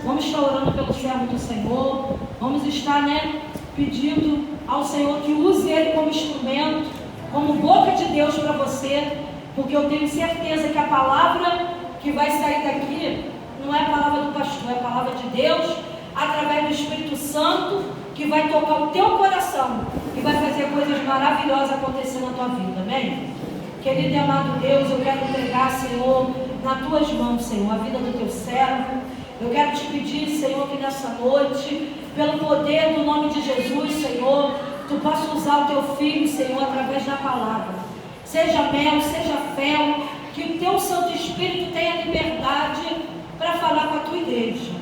vamos estar orando pelo servo do Senhor, vamos estar, pedindo ao Senhor que use ele como instrumento, como boca de Deus para você, porque eu tenho certeza que a palavra que vai sair daqui não é a palavra do pastor, é a palavra de Deus, através do Espírito Santo, que vai tocar o teu coração e vai fazer coisas maravilhosas acontecer na tua vida, amém? Querido e amado Deus, eu quero entregar, Senhor, nas tuas mãos, Senhor, a vida do teu servo. Eu quero te pedir, Senhor, que nessa noite, pelo poder do nome de Jesus, Senhor, tu possa usar o teu filho, Senhor, através da palavra. Seja mel, seja fel, que o teu Santo Espírito tenha liberdade para falar com a tua igreja.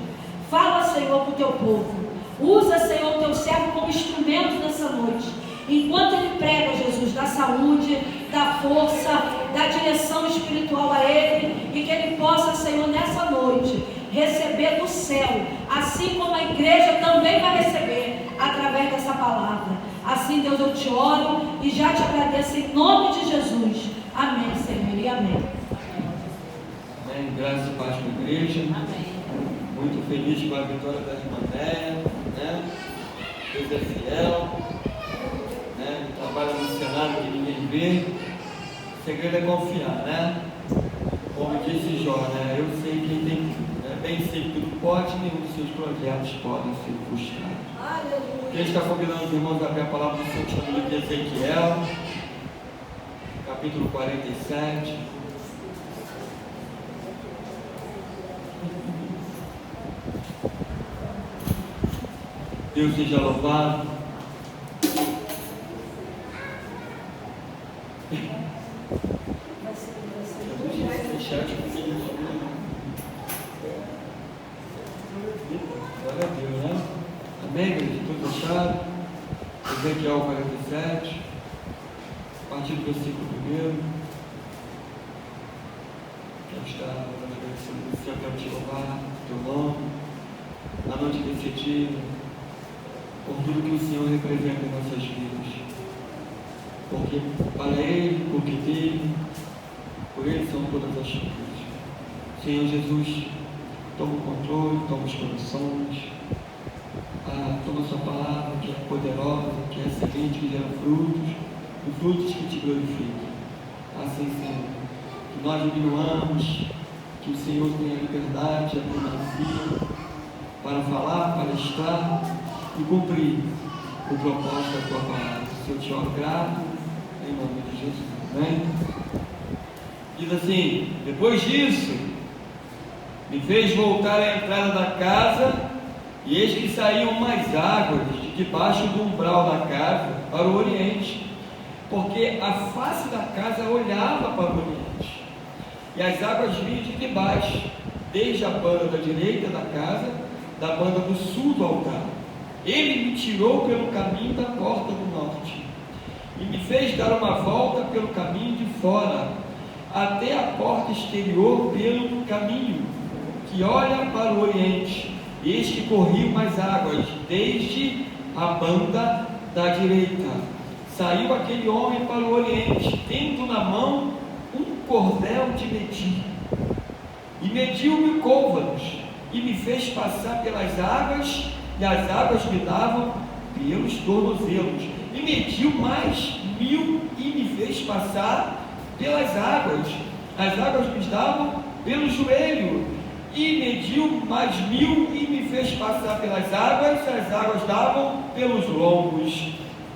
Fala, Senhor, com o teu povo. Usa, Senhor, o teu servo como instrumento nessa noite. Enquanto ele prega, Jesus, da saúde, da força, da direção espiritual a ele, e que ele possa, Senhor, nessa noite, receber do céu, assim como a igreja também vai receber, através dessa palavra. Assim, Deus, eu te oro e já te agradeço em nome de Jesus. Amém, Senhor, e amém. Amém. Graças e paz para a igreja. Amém. Muito feliz com a vitória da irmã Néia, Deus é fiel, trabalha no cenário que ninguém vê. O segredo é confiar, Como disse Jó, eu sei quem tem, bem sei que tudo pode, nenhum dos seus projetos podem ser frustrados. Quem está convidando os irmãos a abrir a palavra do Senhor no livro de Ezequiel, capítulo 47. Deus seja louvado. Glória a Deus, Amém, igreja? Tudo fechado? Ezequiel 47, a partir do versículo 1. Quero estar agradecendo você, eu quero te louvar, teu nome, na noite desse dia, por tudo que o Senhor representa em nossas vidas. Porque para Ele, porque dele, por Ele são todas as coisas. Senhor Jesus, toma o controle, toma os corações, toma a sua palavra que é poderosa, que é excelente, que gera frutos, e frutos que te glorifiquem. Assim, Senhor, que nós diminuamos, que o Senhor tenha liberdade, a primazia, para falar, para estar e cumprir o propósito da tua palavra. Se eu te oro grato, em nome de Jesus. Amém? Diz assim: depois disso, me fez voltar à entrada da casa, e eis que saíam mais águas de debaixo do umbral da casa para o oriente, porque a face da casa olhava para o oriente, e as águas vinham de debaixo, desde a banda da direita da casa, da banda do sul do altar. Ele me tirou pelo caminho da porta do norte, e me fez dar uma volta pelo caminho de fora, até a porta exterior pelo caminho que olha para o oriente. Eis que corriam mais águas, desde a banda da direita. Saiu aquele homem para o oriente, tendo na mão um cordel de medir, e mediu-me côvados, e me fez passar pelas águas, e as águas me davam pelos tornozelos, e mediu mais 1000, e me fez passar pelas águas, as águas me davam pelo joelho, e mediu mais 1000, e me fez passar pelas águas, as águas davam pelos lombos,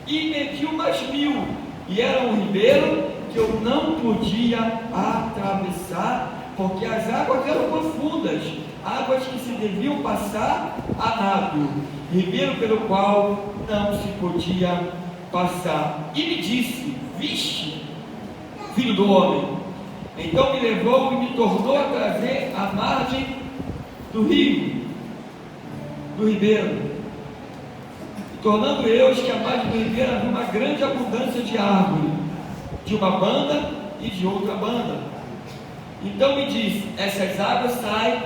e mediu mais 1000, e era um ribeiro que eu não podia atravessar, porque as águas eram profundas, águas que se deviam passar a nado, ribeiro pelo qual não se podia passar. E me disse: viste, filho do homem? Então me levou e me tornou a trazer à margem do rio, do ribeiro. E tornando eu que a margem do ribeiro havia uma grande abundância de árvore, de uma banda e de outra banda. Então me disse: essas águas saem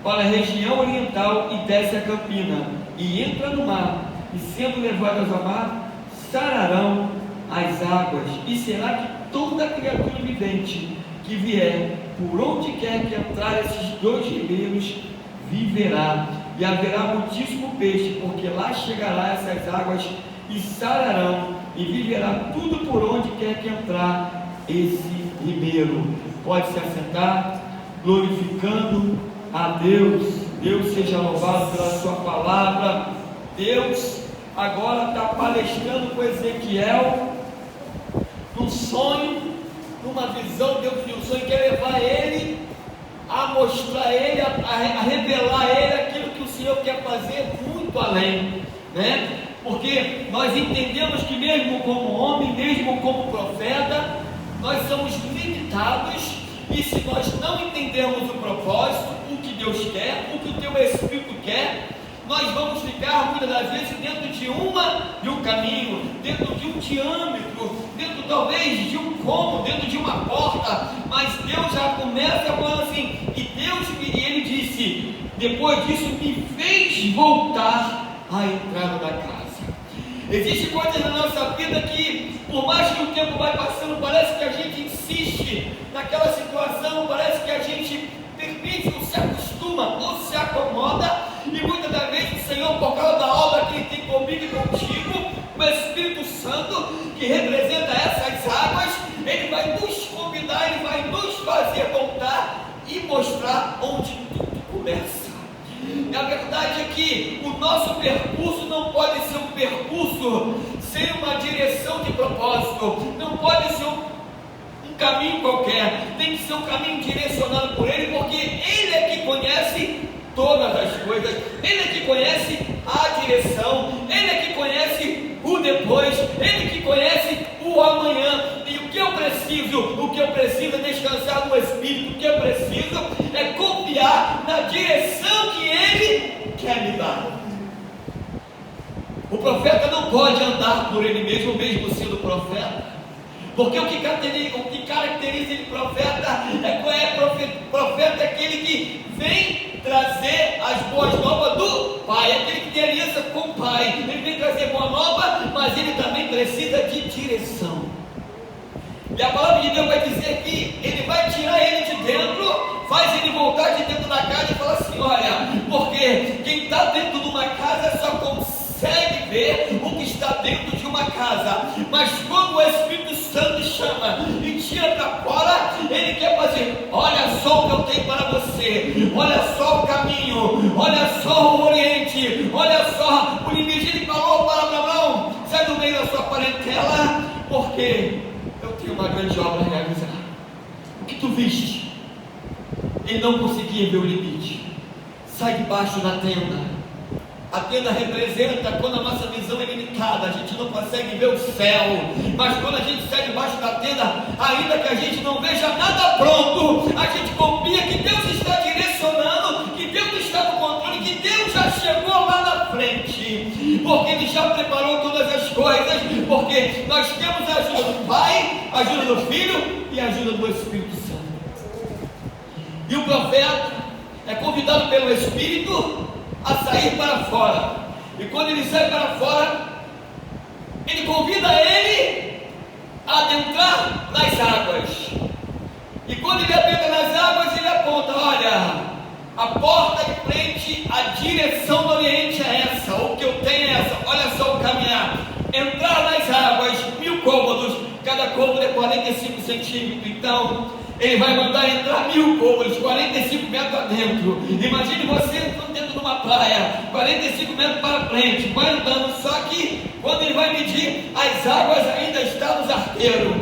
para a região oriental e desce a campina, e entra no mar, e sendo levadas ao mar, sararão as águas, e será que toda criatura vivente que vier, por onde quer que entrar esses dois ribeiros, viverá. e haverá muitíssimo peixe, porque lá chegará essas águas e sararão, e viverá tudo por onde quer que entrar esse ribeiro. Pode se assentar, glorificando a Deus. Deus seja louvado pela sua palavra. Deus agora está palestrando com Ezequiel num sonho, numa visão. Deus de um sonho quer levar ele a mostrar ele, a revelar a ele aquilo que o Senhor quer fazer muito além, né? Porque nós entendemos que mesmo como homem, mesmo como profeta, nós somos limitados, e se nós não entendermos o propósito, o que Deus quer, o que o teu Espírito quer, nós vamos ficar muitas das vezes dentro de um caminho, dentro de um diâmetro, dentro talvez de um cômodo, dentro de uma porta. Mas Deus já começa falando assim, e ele disse, depois disso me fez voltar à entrada da casa. Existem coisas na nossa vida que, por mais que o tempo vai passando, parece que a gente insiste naquela situação, parece que a gente permite, ou se acostuma, ou se acomoda, e muitas das vezes o Senhor, por causa da obra que Ele tem comigo e contigo, o Espírito Santo, que representa essas águas, Ele vai nos convidar, Ele vai nos fazer voltar e mostrar onde tudo começa. A verdade é que o nosso percurso não pode ser um percurso sem uma direção de propósito, não pode ser um caminho qualquer, tem que ser um caminho direcionado por Ele, porque Ele é que conhece todas as coisas, Ele é que conhece a direção, Ele é que conhece o depois, Ele que conhece o amanhã. E o que eu preciso é descansar no Espírito, o que eu preciso é confiar na direção que Ele quer me dar. O profeta não pode andar por ele mesmo sendo profeta, porque o que caracteriza ele profeta profeta é aquele que vem trazer as boas novas do Pai, aquele que tem aliança com o Pai. Ele vem trazer boa nova, mas ele também precisa de direção. E a palavra de Deus vai dizer que Ele vai tirar ele de dentro, faz ele voltar de dentro da casa e falar assim, olha, porque quem está dentro de uma casa só consegue ver o que está dentro de uma casa, mas quando o Espírito Santo chama e tira para fora, Ele quer fazer, olha só o que eu tenho para você, olha só o caminho, olha só o oriente, olha só o limite. Ele falou para Abraão, sai do meio da sua parentela, porque eu tenho uma grande obra a realizar. O que tu viste? Ele não conseguia ver o limite. Sai debaixo da tenda. A tenda representa quando a nossa visão é limitada, a gente não consegue ver o céu, mas quando a gente sai debaixo da tenda, ainda que a gente não veja nada pronto, a gente confia que Deus está direcionando, que Deus está no controle, que Deus já chegou lá na frente, porque Ele já preparou todas as coisas, porque nós temos a ajuda do Pai, a ajuda do Filho e a ajuda do Espírito Santo. E o profeta é convidado pelo Espírito a sair para fora, e quando ele sai para fora, ele convida ele a adentrar nas águas, e quando ele adentra nas águas, ele aponta, olha, a porta de frente, a direção do Oriente é essa, o que eu tenho é essa, olha só o caminhar, entrar nas águas, 1000 côvados, cada côvado é 45 centímetros, então Ele vai mandar entrar 1000 côvados, 45 metros adentro. Imagine você entrando dentro de uma praia, 45 metros para frente, vai andando, só que quando ele vai medir, as águas ainda estão nos arteiros.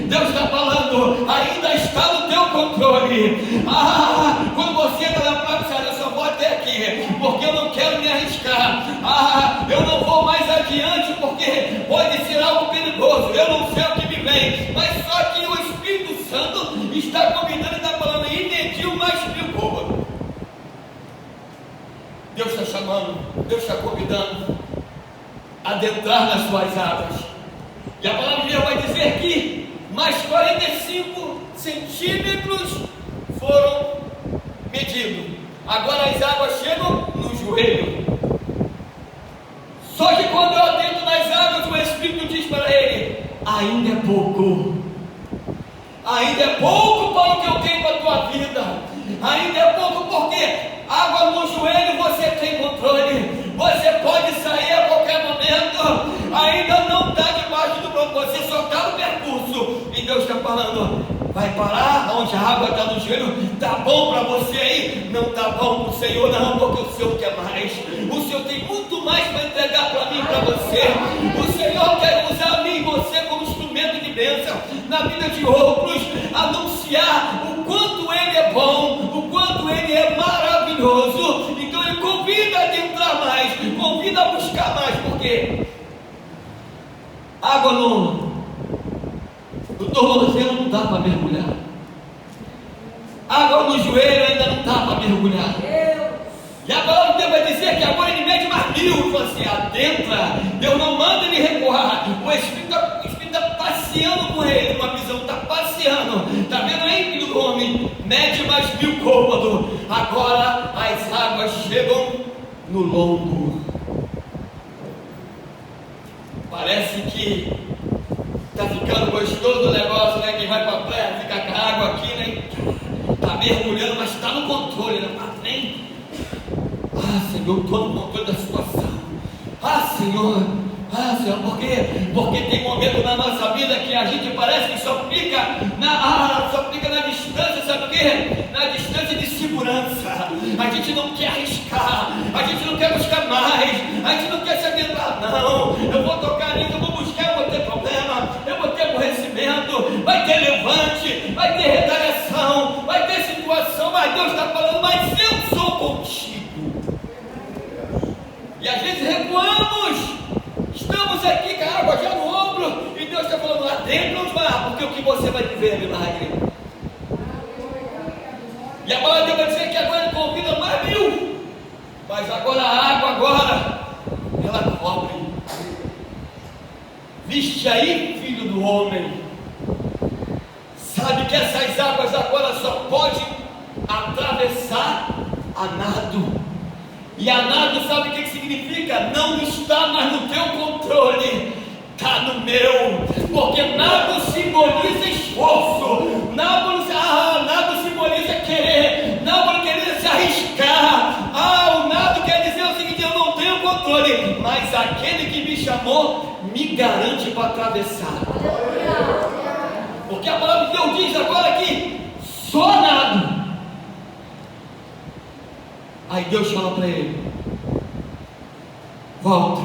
Deus está falando, ainda está no teu controle. Quando você entra na praia, eu só vou até aqui, porque eu não quero me arriscar. Eu não vou mais adiante, porque pode ser algo perigoso, eu não sei o que me vem, mas só que o Espírito Santo está convidando e está falando, e mediu mais 1000 côvados. Deus está chamando, Deus está convidando a adentrar nas suas águas. E a palavra de Deus vai dizer que mais 45 centímetros foram medidos. Agora as águas chegam no joelho. Só que quando eu adentro nas águas, o Espírito diz para ele, ainda é pouco. Ainda é pouco para o que eu tenho para a tua vida. Ainda é pouco, porque água no joelho você tem quando Vai parar onde a água está no joelho. Está bom para você aí? Não está bom para o Senhor não, porque o Senhor quer mais. O Senhor tem muito mais para entregar para mim e para você. O Senhor quer usar a mim e você como instrumento de bênção na vida de outros, anunciar o quanto Ele é bom, o quanto Ele é maravilhoso. Então Ele convida a adentrar mais, convida a buscar mais, porque água no tornozelo não dá para mergulhar, água no joelho ainda não dá para mergulhar. E a palavra de Deus vai dizer que agora ele mede mais 1000, você adentra. Deus não manda ele recuar. O Espírito está passeando com ele, uma visão, está passeando, está vendo aí, filho do homem? Mede mais 1000 côvados. Agora as águas chegam no lombo. Parece que está ficando gostoso o negócio, né? Quem vai para a praia fica com a água aqui, né? Está mergulhando, mas está no controle, né? Nem. Senhor, estou no controle da situação. Senhor, por quê? Porque tem momento na nossa vida que a gente parece que só fica na distância, sabe o quê? Na distância de segurança. A gente não quer arriscar, a gente não quer buscar mais, a gente não quer se adentrar, não. Eu vou tocar nisso, eu vou buscar, eu vou ter problema, eu vou ter aborrecimento, vai ter levante, vai ter retaliação, vai ter situação, mas Deus está falando, mas eu sou contigo. E às vezes recuamos, estamos aqui com a água já no ombro, e Deus está falando, adentra no mar, porque o que você vai viver é milagre. E a palavra de Deus vai dizer que agora ele convida mais 1000, mas agora a água, ela cobre. Viste aí, filho do homem, sabe que essas águas agora só podem atravessar a nado. E a nado, sabe o que significa? Não está mais no teu controle, está no meu. Porque nado simboliza esforço, nado simboliza querer, nado querer se arriscar. O nado quer dizer o seguinte: eu não tenho controle, mas aquele que me chamou me garante para atravessar. Porque a palavra de Deus diz agora que só nado. Aí Deus fala para ele: volta.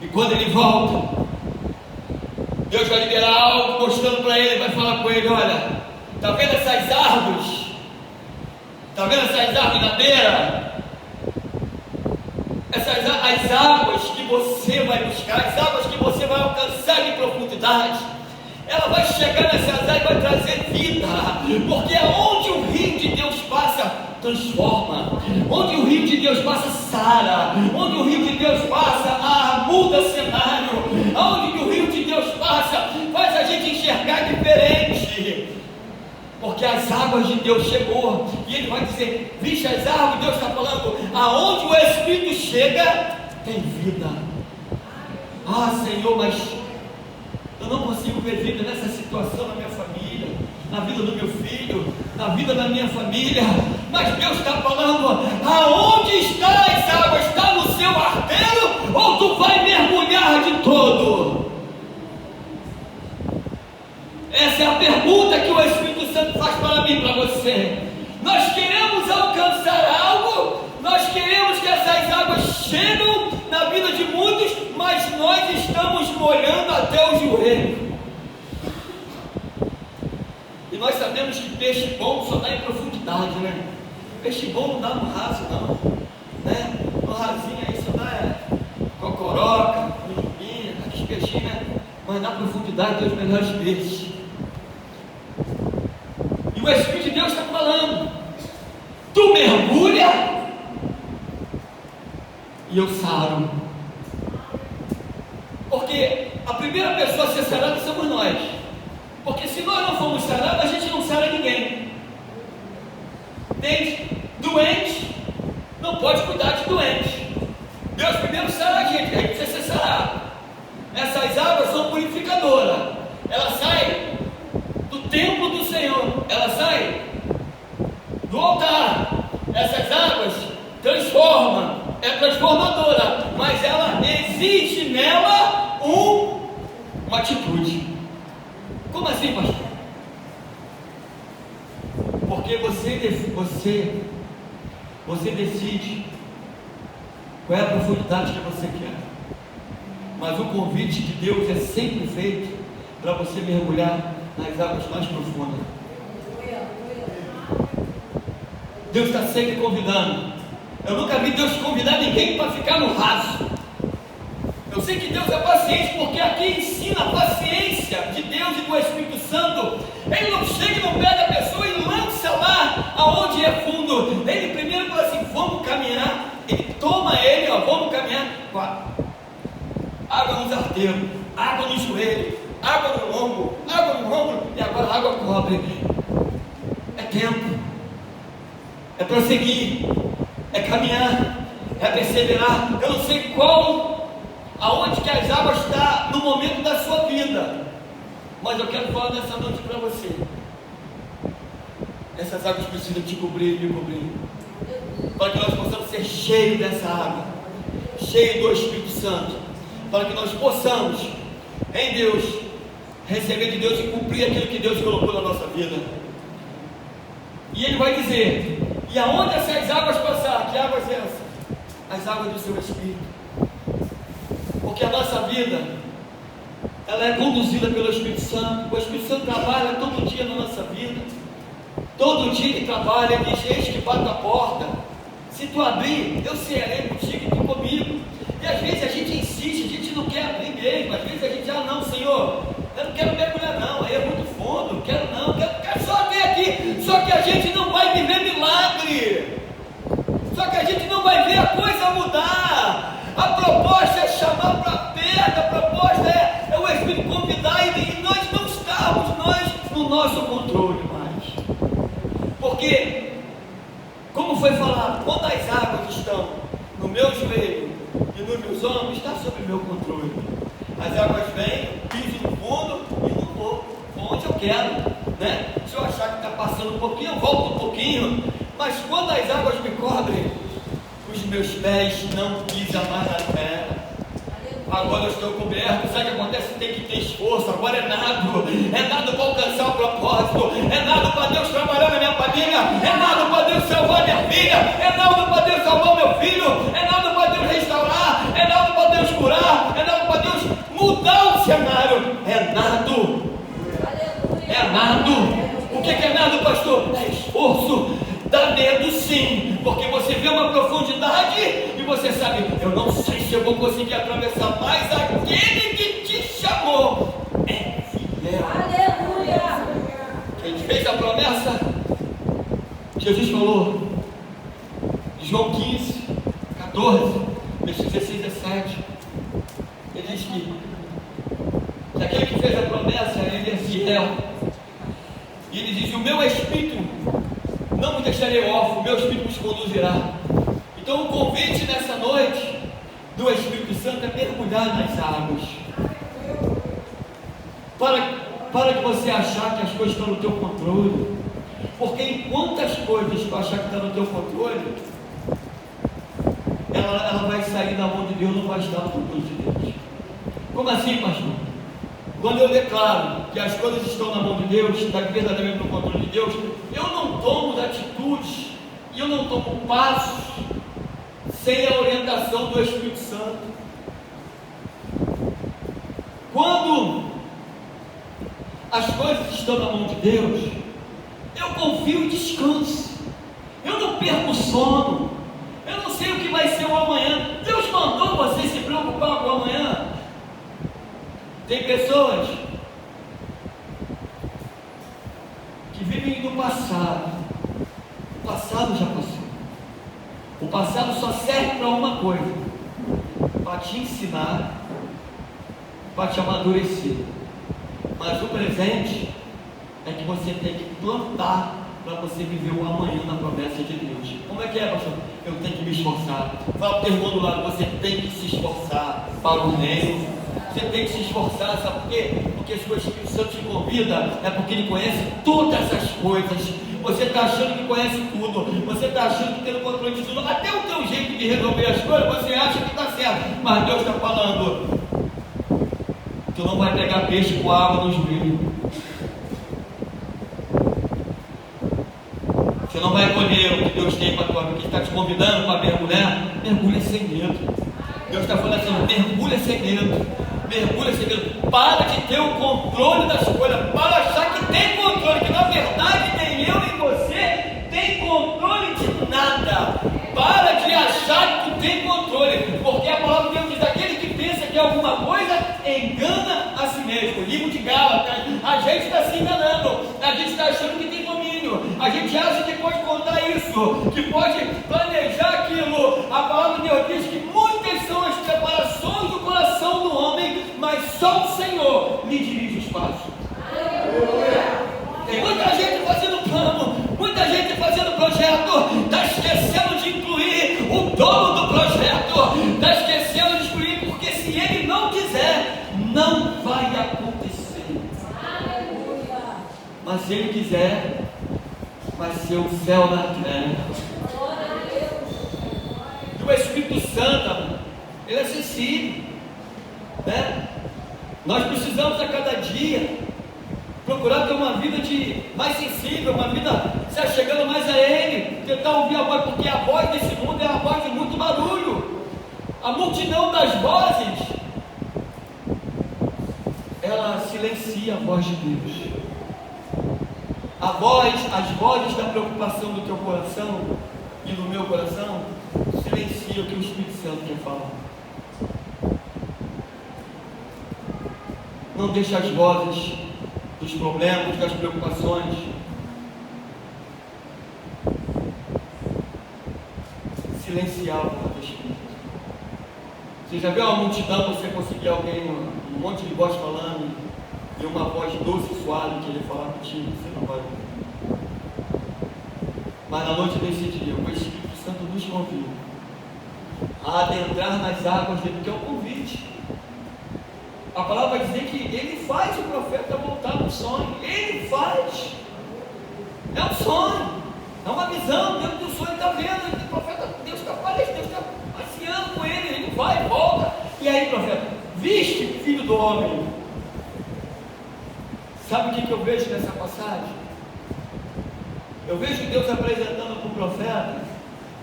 E quando ele volta, Deus vai liberar algo mostrando para ele, vai falar com ele: olha, está vendo essas árvores? Está vendo essas árvores na beira? As águas que você vai buscar, as águas que você vai alcançar de profundidade, ela vai chegar nessas águas e vai trazer vida. Porque aonde o rio de Deus passa, transforma. Onde o rio de Deus passa, sara. Onde o rio de Deus passa, muda cenário. Onde o rio de Deus passa, faz a gente enxergar diferente. Porque as águas de Deus chegou. E ele vai dizer: vixe, as árvores, Deus está falando, aonde o Espírito chega, tem vida. Senhor, mas eu não consigo ver vida nessa situação na minha família, na vida do meu filho, na vida da minha família. Mas Deus está falando: aonde está as águas? Está no seu arteiro ou tu vai mergulhar de todo? Essa é a pergunta que o Espírito Santo faz para mim e para você. Nós queremos alcançar algo, nós queremos que essas águas cheguem na vida de muitos, mas nós estamos molhando até o joelho. E nós sabemos que peixe bom só dá em profundidade, né? Peixe bom não dá no raso, não, né? No rasinho aí só dá cocoroca, minhupinha, aqueles peixinhos, né? Mas na profundidade tem os melhores peixes. E o Espírito de Deus está falando: tu mergulha e eu saro. Porque a primeira pessoa a ser sarada somos nós. Porque se nós não formos sarados, a gente não sara ninguém. Entende? Doente não pode cuidar de doente. Deus primeiro sara a gente, aí precisa ser sarado. Essas águas são purificadoras. Ela sai do templo do Senhor, ela sai do altar. Essas águas transformam, é transformadora, mas ela exige nela uma atitude. Como assim, pastor? Você decide qual é a profundidade que você quer. Mas o convite de Deus é sempre feito para você mergulhar nas águas mais profundas. Deus está sempre convidando. Eu nunca vi Deus convidar ninguém para ficar no raso. Eu sei que Deus é paciente, porque aqui ensina a paciência de Deus e do Espírito Santo. Ele não chega e não pega a pessoa e lança lá aonde é fundo. Ele primeiro fala assim, vamos caminhar. Ele toma ele, ó, vamos caminhar. Água nos arteiros, água no joelho, água no lombo, e agora a água cobre. É tempo, é prosseguir, é caminhar, é perseverar. Eu não sei aonde que as águas estão no momento da sua vida, mas eu quero falar nessa noite para você. Essas águas precisam te cobrir e me cobrir, para que nós possamos ser cheios dessa água, cheios do Espírito Santo, para que nós possamos, em Deus, receber de Deus e cumprir aquilo que Deus colocou na nossa vida. E Ele vai dizer, e aonde essas águas passar, que águas é essas? As águas do seu Espírito. Porque a nossa vida, ela é conduzida pelo Espírito Santo. O Espírito Santo trabalha todo dia na nossa vida. Todo dia Ele trabalha, Ele diz, eis que bate a porta. Se tu abrir, eu serei contigo e tu comigo. E às vezes a gente insiste, a gente não quer abrir mesmo. Às vezes a gente diz, não, Senhor, eu não quero mergulhar não, aí é muito fundo, quero só até aqui. Só que a gente não vai viver milagre. Só que a gente não vai ver a coisa mudar. A proposta é chamar para perto, a proposta é o Espírito convidar, e nós não estamos no nosso controle mais. Porque, como foi falado, quando as águas estão no meu joelho e nos meus ombros, está sob meu controle. As águas vêm, piso no fundo e não vou onde eu quero, né? Se eu achar que está passando um pouquinho, eu volto um pouquinho. Mas quando as águas me cobrem, os meus pés não pisam mais na terra. Agora eu estou coberto. Sabe o que acontece? Tem que ter esforço. Agora é nada para alcançar o propósito, é nada para Deus trabalhar na minha família, é nada para Deus salvar minha filha, é nada para Deus salvar meu filho, é nada para Deus restaurar, é nada para Deus curar, é nada para Deus mudar o cenário. É nado. É nado. O que é nado, pastor? É esforço. Dá medo sim, porque você vê uma profundidade e você sabe, eu não sei se eu vou conseguir atravessar, mas aquele que te chamou é fiel. Aleluia! Quem fez a promessa, Jesus falou, João 15, 14, versículo 16 e 17, ele diz que aquele que fez a promessa, ele é fiel. E ele diz, o meu Espírito não me deixarei órfão, o meu Espírito nos conduzirá. Então o convite nessa noite do Espírito Santo é mergulhar nas águas. Para que você achar que as coisas estão no teu controle. Porque enquanto as coisas tu achar que estão no teu controle, ela vai sair da mão de Deus, não vai estar no controle de Deus. Como assim, pastor? Quando eu declaro que as coisas estão na mão de Deus, está verdadeiramente no controle de Deus, eu não tomo atitudes e eu não tomo passos sem a orientação do Espírito Santo. Quando as coisas estão na mão de Deus, eu confio e descanso. Eu não perco sono. Eu não sei o que vai ser o amanhã. Deus mandou você se preocupar com o amanhã. Tem pessoas que vivem do passado. O passado já passou. O passado só serve para uma coisa: para te ensinar, para te amadurecer. Mas o presente é que você tem que plantar para você viver o amanhã na promessa de Deus. Como é que é, pastor? Eu tenho que me esforçar. Fala para o irmão do lado, você tem que se esforçar para o reino. Você tem que se esforçar, sabe por quê? Porque se o Espírito Santo te convida, é porque Ele conhece todas as coisas. Você está achando que conhece tudo, você está achando que tem o controle de tudo, até o teu jeito de resolver as coisas, você acha que está certo, mas Deus está falando, tu não vai pegar peixe com água nos rios, você não vai colher Deus tem para a tua vida, que está te convidando para mergulhar, mergulha sem medo. Deus está falando assim, mergulha sem medo, mergulha sem medo. Para de ter o controle das coisas, para achar que tem controle, que na verdade nem eu nem você tem controle de nada. Para de achar que tem controle, porque a palavra de Deus diz, aquele que pensa que é alguma coisa, engana a si mesmo. Livro de Gálatas, a gente está se enganando, a gente está achando que tem domínio, a gente acha que pode contar isso, que pode planejar aquilo. A palavra de Deus diz que muitas são as preparações do coração do homem, mas só o Senhor lhe dirige os passos. Tem muita gente fazendo plano, muita gente fazendo projeto, está esquecendo de incluir o dono do projeto, está esquecendo de incluir, porque se ele não quiser, não vai acontecer. Mas se ele quiser, vai ser o céu na terra. E o Espírito Santo, ele é acessível, né? Nós precisamos a cada dia procurar ter uma vida mais sensível, uma vida se achegando mais a Ele, tentar ouvir a voz, porque a voz desse mundo é a voz de muito barulho. A multidão das vozes, ela silencia a voz de Deus. As vozes da preocupação do teu coração e do meu coração silencia o que o Espírito Santo quer falar. Não deixa as vozes dos problemas, das preocupações silenciar o voz do Espírito. Você já viu uma multidão, você conseguir alguém, um monte de voz falando, e uma voz doce e suave que ele falar contigo? Você não vai ouvir. Mas na noite desse dia, o Espírito Santo nos convida a adentrar nas águas dele, que é um convite. A palavra vai dizer que ele faz o profeta voltar no sonho. Ele faz. É um sonho. É uma visão. Dentro do sonho está vendo. O profeta, Deus está passeando com ele. Ele vai e volta. E aí, profeta, viste, filho do homem? Sabe o que eu vejo nessa passagem? Eu vejo Deus apresentando para o profeta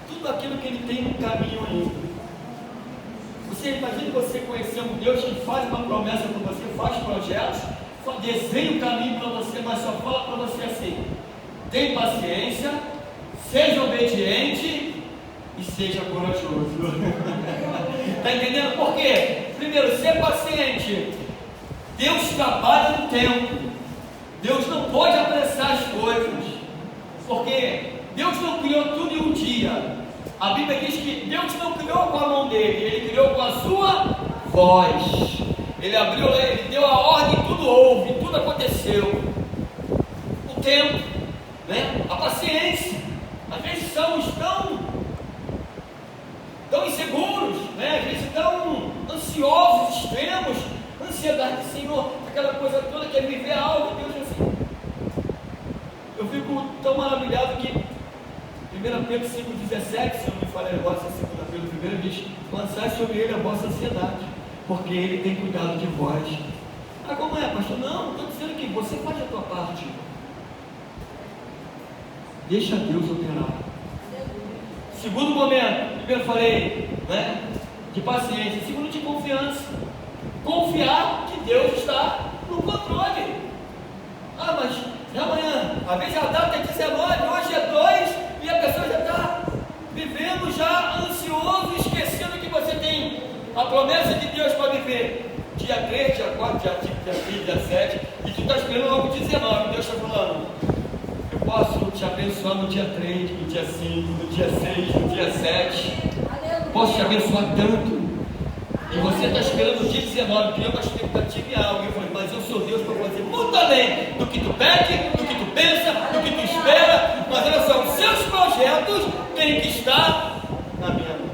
tudo aquilo que ele tem no caminho ainda. Você imagina você conhecer um Deus que faz uma promessa para você, faz projetos, desenha o caminho para você, mas só fala para você assim: tem paciência, seja obediente e seja corajoso. Está entendendo por quê? Primeiro, ser paciente. Deus trabalha no tempo. Deus não pode apressar as coisas, porque Deus não criou tudo em um dia. A Bíblia diz que Deus não criou com a mão dele, ele criou com a sua voz. Ele abriu, ele deu a ordem, tudo houve, tudo aconteceu. O tempo, né? A paciência. Às vezes somos tão inseguros, né? Às vezes tão ansiosos, extremos, ansiedade, Senhor, aquela coisa toda, quer viver algo, Deus assim. Eu fico tão maravilhado que 1 Pedro 5,17, se eu não me falei agora, essa segunda-feira, primeira diz: lançai sobre ele a vossa ansiedade, porque ele tem cuidado de vós. Ah, como é, pastor? Não, estou dizendo que você faz a tua parte. Deixa Deus operar. Segundo momento, primeiro falei, né, de paciência. Segundo, de confiança. Confiar que Deus está no controle. Ah, mas amanhã, às vezes a data é 19, hoje é 2. E a pessoa já está vivendo, já ansioso, esquecendo que você tem a promessa de Deus para viver dia 3, dia 4, dia 5, dia 6, dia 7, e tu está esperando logo 19. Deus está falando: eu posso te abençoar no dia 3, no dia 5, no dia 6, no dia 7. Posso te abençoar tanto. E você está esperando o dia 19, criando uma expectativa em algo. Eu falei: mas eu sou Deus para fazer muito além do que tu pede, do que tu pensa, do que tu espera. Mas olha só, os seus projetos têm que estar na minha mão.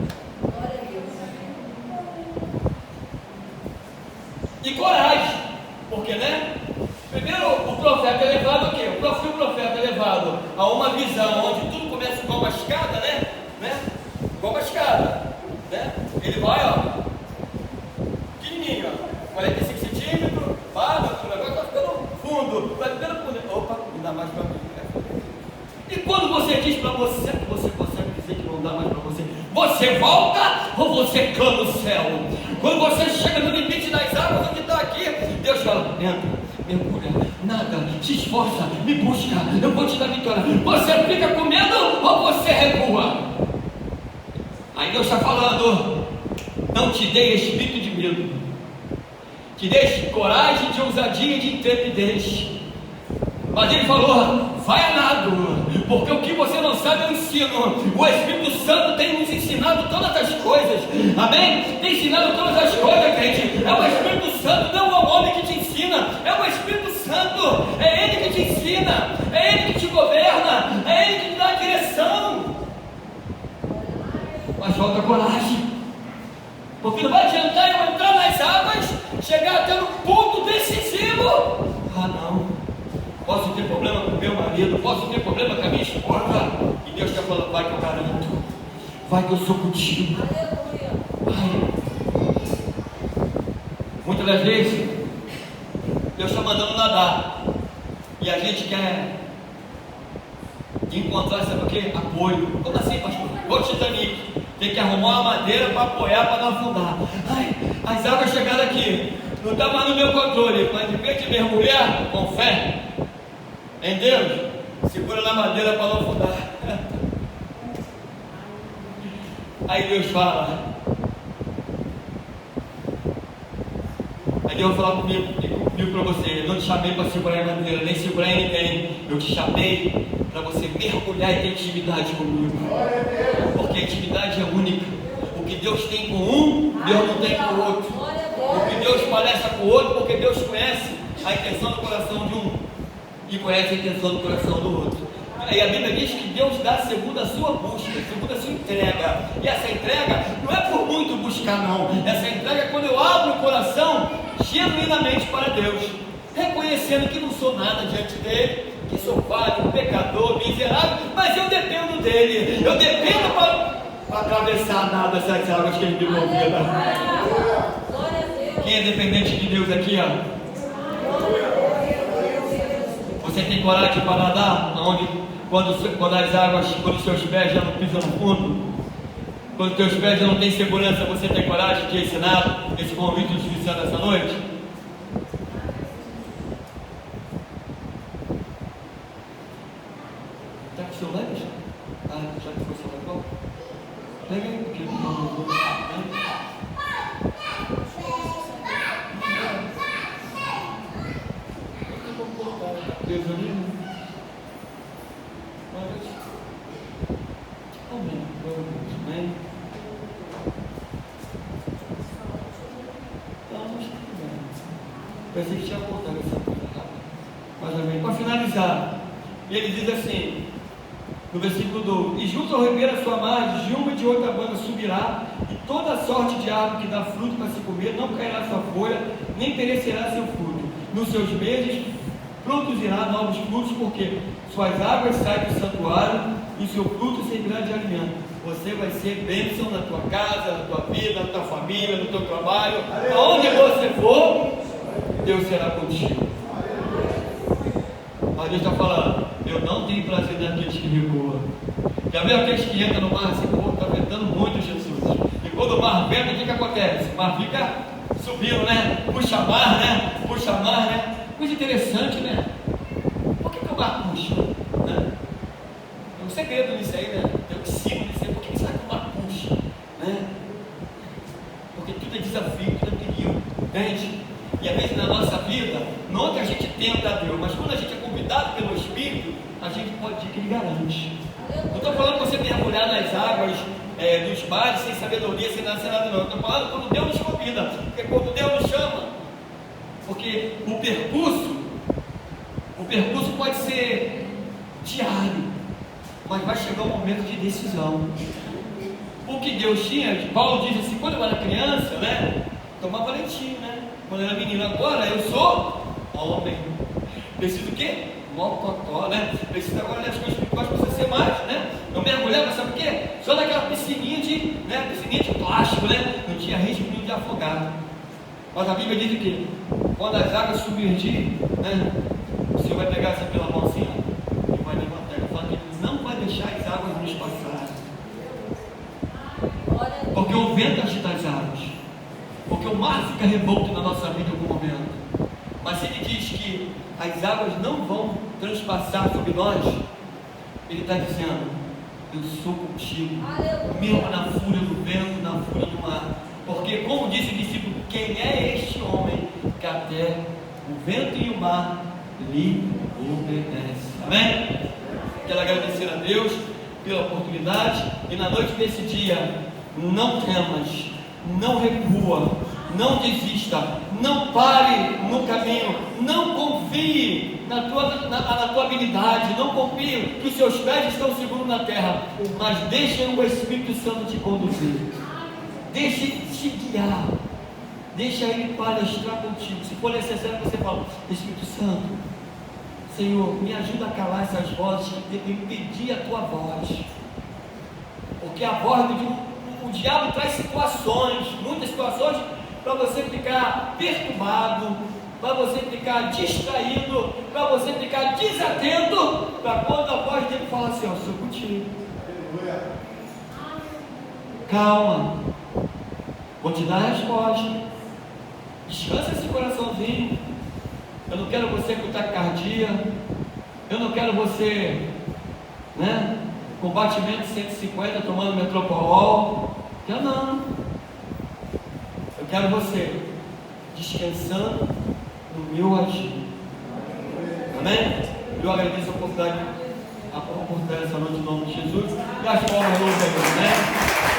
E coragem, porque, né? Primeiro, o profeta é levado a quê? O profeta é levado a uma visão onde tudo começa igual uma escada, né? Igual uma escada, né? Ele vai, ó, pequenininho, ó, 45 centímetros, o negócio vai ficando fundo, vai ficando fundo. Opa, me dá mais para mim. E quando você diz para você que você você volta ou você clama o céu. Quando você chega no limite das águas, onde está aqui, Deus fala: entra, mergulha, nada, se esforça, me busca, eu vou te dar vitória. Você fica com medo ou você recua? Aí Deus está falando: não te dei espírito de medo, te dei coragem, de ousadia e de intrepidez. Mas Ele falou: vai a nado, porque o que você não sabe eu ensino. O Espírito Santo tem nos ensinado todas as coisas, amém? Tem ensinado todas as coisas, gente. É o Espírito Santo, não é o homem que te ensina, é o Espírito Santo, é Ele que te ensina, é Ele que te governa, é Ele que te dá a direção. Mas falta coragem, porque não vai adiantar eu entrar nas águas, chegar até no ponto decisivo. Ah, não. Posso ter problema com o meu marido, posso ter problema com a minha esposa, e Deus está falando: vai que eu garanto, vai que eu sou contigo. Vai. Muitas das vezes Deus está mandando nadar, e a gente quer encontrar, sabe o que? Apoio. Como assim, pastor? Igual o Titanic, tem que arrumar uma madeira para apoiar, para não afundar. Ai, as águas chegaram aqui, não está mais no meu controle, mas em vez de mergulhar com fé em Deus, segura na madeira para não afundar. Aí Deus fala, aí Deus vai falar comigo para você: eu não te chamei para segurar em madeira, nem segurar em ninguém, eu te chamei para você mergulhar e ter intimidade comigo, porque a intimidade é única. O que Deus tem com um, Deus não tem com o outro. O que Deus parece com o outro, porque Deus conhece a intenção do coração de um e conhece a intenção do coração do outro. E a Bíblia diz que Deus dá segundo a sua busca, segundo a sua entrega. E essa entrega não é por muito buscar, não. Essa entrega é quando eu abro o coração genuinamente para Deus, reconhecendo que não sou nada diante dele, que sou falho, pecador, miserável, mas eu dependo dele. Eu dependo para atravessar nada essas águas que ele me convida. Quem é dependente de Deus aqui, ó? Você tem coragem para nadar quando as águas, quando os seus pés já não pisam no fundo? Quando os teus pés já não têm segurança, você tem coragem de ensinar esse convite do Espírito Santo essa noite? Está com o celular, bicho? Ah, já que foi o celular qual? Pega aí, porque eu não vou. Deus ali, amém. Pensei que tinha voltado essa coisa rápida, mas amém. Para finalizar, ele diz assim, no versículo 12: e junto ao ribeiro a sua margem, de uma e de outra banda subirá, e toda sorte de árvore que dá fruto para se comer, não cairá sua folha, nem perecerá seu fruto. Nos seus meses produzirá novos frutos, porque suas águas saem do santuário e seu fruto servirá de alimento. Você vai ser bênção na tua casa, na tua vida, na tua família, no teu trabalho. Aonde você for, Deus será contigo. Mas Deus está falando: eu não tenho prazer naqueles que recuam. Já viu aqueles que entram no mar assim: pô, está ventando muito, Jesus. E quando o mar venta, o que acontece? O mar fica subindo, né? Puxa mar, né? Puxa mar, né? Coisa interessante, né? Por que o mar puxa? Né? Tem um segredo nisso aí, né? Tem um signo nisso aí. Por que será que o mar puxa? Né? Porque tudo é desafio, tudo é perigo, entende? E às vezes na nossa vida, não é que a gente tenta a Deus, mas quando a gente é convidado pelo Espírito, a gente pode dizer que Ele garante. Não estou falando você mergulhar nas águas dos mares sem sabedoria, sem nada, não. Estou falando quando Deus nos convida, porque quando Deus nos chama. Porque o percurso pode ser diário, mas vai chegar um momento de decisão. O que Deus tinha, Paulo diz assim: quando eu era criança, né, tomava leitinho, né? Quando eu era menino, agora eu sou homem. Preciso o quê? Mocotó, né? Preciso agora das coisas espirituais, precisa ser mais, né? Eu mergulhava, sabe o quê? Só naquela piscininha de plástico, né? Não tinha risco de afogar. Mas a Bíblia diz que quando as águas submergirem, né, o Senhor vai pegar assim pela mão assim, e vai levantar. Ele fala que Ele não vai deixar as águas nos passarem. porque o vento agita as águas, porque o mar fica revolto na nossa vida em algum momento. Mas ele diz que as águas não vão transpassar sobre nós. Ele está dizendo: eu sou contigo, mesmo na fúria do vento, na fúria do mar. Porque, como disse o discípulo, quem é este homem que até o vento e o mar lhe obedecem? Amém? Quero agradecer a Deus pela oportunidade, e na noite desse dia, não temas, não recua, não desista, não pare no caminho, não confie na tua habilidade, não confie que os seus pés estão seguros na terra, mas deixe o Espírito Santo te conduzir, deixe ele te guiar, deixe ele palestrar contigo. Se for necessário, você fala: Espírito Santo, Senhor, me ajuda a calar essas vozes que tentam impedir a tua voz, porque a voz o diabo traz situações, muitas situações, para você ficar perturbado, para você ficar distraído, para você ficar desatento, para quando a voz dele falar assim: ó, sou contigo. Calma, vou te dar a resposta. Descansa esse coraçãozinho. Eu não quero você com taquicardia, eu não quero você, com batimento 150 tomando metropolol. Eu não. Eu quero você descansando no meu agir. Amém? Eu agradeço a oportunidade dessa noite em nome de Jesus. E as palmas, amém?